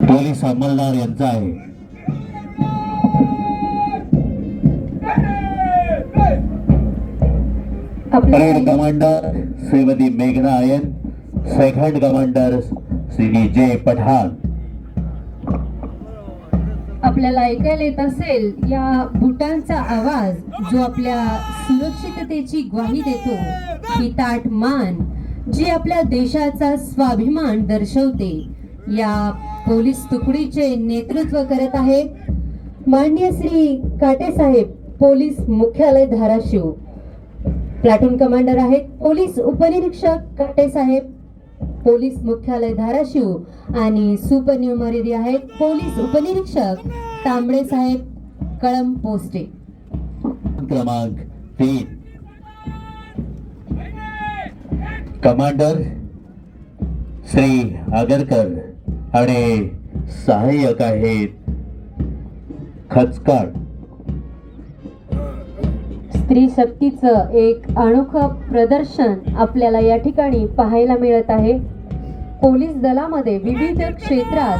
Police अंमलदार यांचा आहे. Parade commander Shrimati मेघना आयन, सेकंड कमांडर श्री जे पठाण. आपल्याला ऐकायला येत असेल या बुटांचा आवाज जो आपल्या सुरक्षिततेची ग्वाही देतो. ही ताठ मान जी आपल्या देशाचा स्वाभिमान दर्शवते. या पोलीस तुकडीचे नेतृत्व करत आहेत माननीय श्री काटे साहेब, पोलीस मुख्यालय धाराशिव. प्लाटून कमांडर आहेत पोलीस उपनिरीक्षक काटे साहेब, पोलीस मुख्यालय धाराशिव. आणि सुपरन्युमरी आहेत पोलीस उपनिरीक्षक तांबडे साहेब, कळंब पोस्टे. क्रमांक 3 कमांडर श्री आगरकर आणि सहाय्यक आहेत खचकाड. स्त्री शक्तीचं एक अनोखं प्रदर्शन आपल्याला या ठिकाणी पाहायला मिळत आहे. पोलीस दलामध्ये विविध क्षेत्रात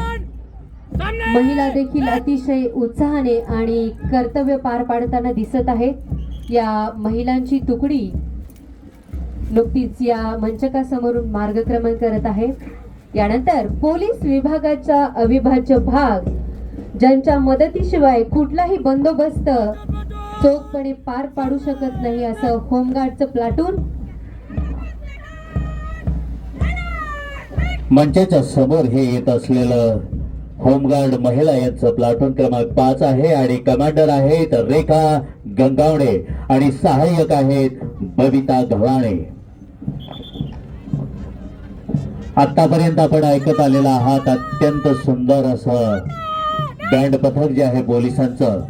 महिला देखील अतिशय उत्साहाने आणि कर्तव्य पार पाडताना दिसत आहेत. या महिलांची तुकडी नुकतीच या मंचकासमोरून मार्गक्रमण करत आहे. यानंतर पोलीस विभागाचा अविभाज्य भाग ज्यांच्या मदतीशिवाय कुठलाही बंदोबस्त चोखपणे पार पाडू शकत नाही असं होमगार्डचं प्लाटून. मंचाच्या समोर हे येत असलेलं होमगार्ड महिला यांचं प्लाटून क्रमांक 5 आहे आणि कमांडर आहेत रेखा गंगावणे आणि सहाय्यक आहेत बबिता गव्हाणे. आतापर्यंत आपण ऐकत आलेला आहात अत्यंत सुंदर असं बँड पथक जे आहे पोलिसांचं.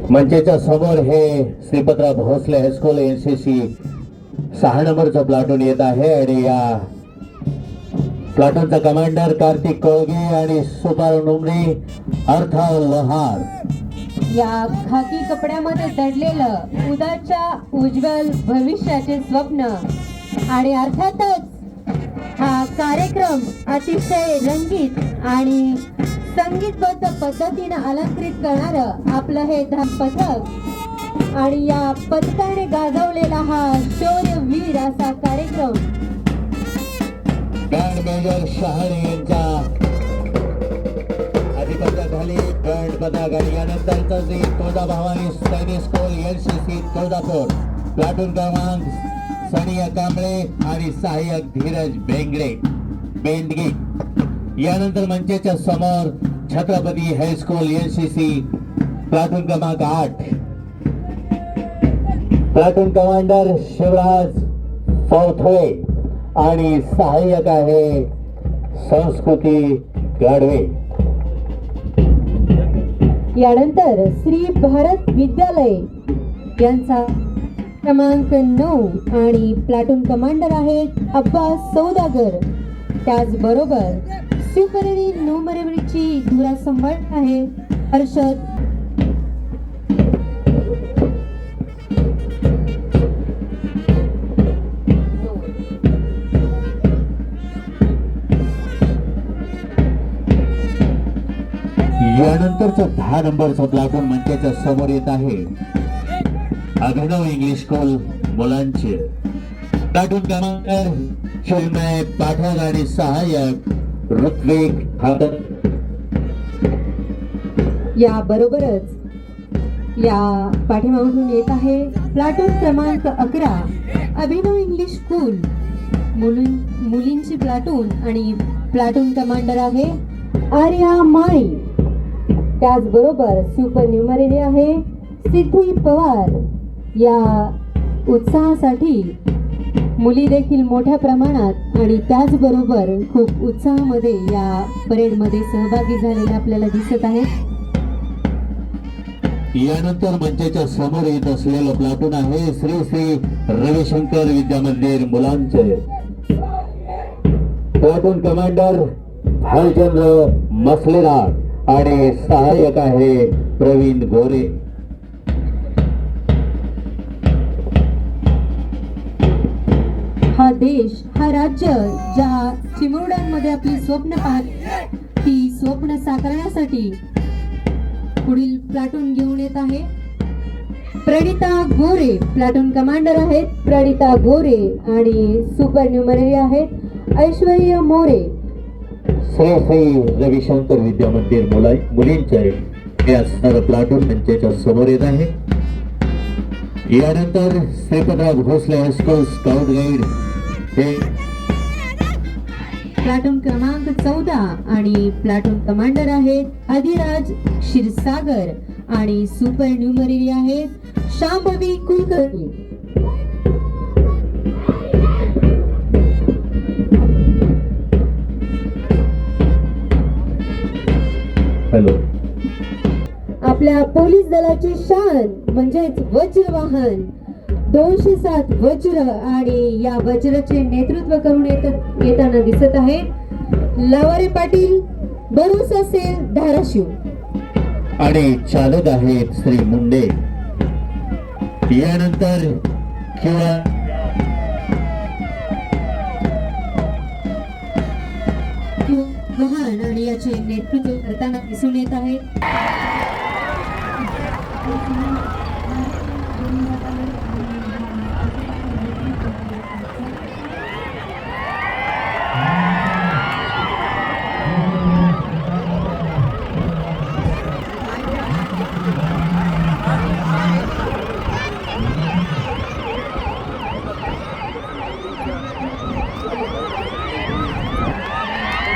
मंचेच्या समोर हे श्रीपतराव भोसले हायस्कूल NCC 6 नंबरचं प्लाटून येत आहे आणि या प्लाटूनचा कमांडर कार्तिक कोळगे आणि सुपर नुमरी अर्था लोहार. या खाकी कपड्यामध्ये दडलेलं उद्याच्या उज्ज्वल भविष्याचे स्वप्न आणि अर्थातच हा कार्यक्रम अतिशय रंगीत आणि संगीतबद्ध पद्धतीने अलंकृत करणारं आपलं हे पथक आणि या पथकाने गाजवलेला हा शौर्यवीर असा कार्यक्रम. बँड मेजर शहाणे यांच्या अधिपत्याखाली बँड पथक आणि यानंतरचा जे तुळजाभवानी सैनिक स्कूल NCC तुळजापूर प्लाटून क्रमांक सनिया कांबळे आणि सहाय्यक धीरज बेंडगे. यानंतर मंचेच्या समोर छत्रपती हायस्कूल NCC प्लाटून क्रमांक 8 प्लाटून कमांडर शिवराज चौथळे आणि सहाय्यक आहे संस्कृती गाडवे. यानंतर श्री भारत विद्यालय यांचा क्रमांक 9 आणि प्लाटून कमांडर आहेत अब्बास सौदागर. त्याचबरोबर सुपरन्युमरीची धुरा सांभाळत आहे हर्षद. यानंतरचं 10 नंबरचं प्लाटून मंचाच्या समोर येत आहे अभिनव इंग्लिश स्कूल मुलांचे. प्लाटून कमांडर चिन्मय पाठक आणि सहाय्यक ऋत्विक खातर. या बरोबरच या पाठीमागून येत आहे प्लाटून क्रमांक 11 अभिनव इंग्लिश स्कूल मुलींची प्लाटून आणि प्लाटून कमांडर आहे आर्या माळी. त्याचबरोबर सुपरन्युमरी आहे सिद्धी पवार. या उत्साहासाठी मुली देखील मोठ्या प्रमाणात आणि त्याचबरोबर खूप उत्साहामध्ये या परेडमध्ये सहभागी झालेले आपल्याला दिसत आहेत. यानंतर मंचाच्या समोर येत असलेलं प्लाटून आहे श्री श्री रविशंकर विद्या मंदिर मुलांचे. प्लाटून कमांडर भालचंद्र मसलेदार आणि सहाय्यक आहे प्रवीण गोरे. हा देश हा राज्य ज्या चिमुरड्यांमध्ये आपली स्वप्न पाहत ती स्वप्न साकारण्यासाठी पुढील प्लाटून घेऊन येत आहे प्रणिता गोरे. प्लाटून कमांडर आहेत प्रणिता गोरे आणि सुपर न्यूमररी आहेत ऐश्वर्या मोरे. श्री श्री रविशंकर विद्या मंदिर मुलींचे हे असणारं प्लाटून त्यांच्या समोर येत आहे. यानंतर Shripatrao Bhosale high school scout guide हे प्लाटून क्रमांक 14 आणि प्लाटून कमांडर आहेत अधिराज क्षीरसागर आणि सुपर न्यूमररी आहेत शांभवी कुलकर्णी. हॅलो. आपल्या पोलीस दलाची शान म्हणजेच वज्रवाहन 207 वज्र आणि या वज्राचे नेतृत्व करून येताना दिसत आहे लवारे पाटील भरोसा सेल धाराशिव. आणि चालक आहेत श्री मुंडे. यानंतर किंवा वाहन आणि याचे नेतृत्व करताना दिसून येत आहे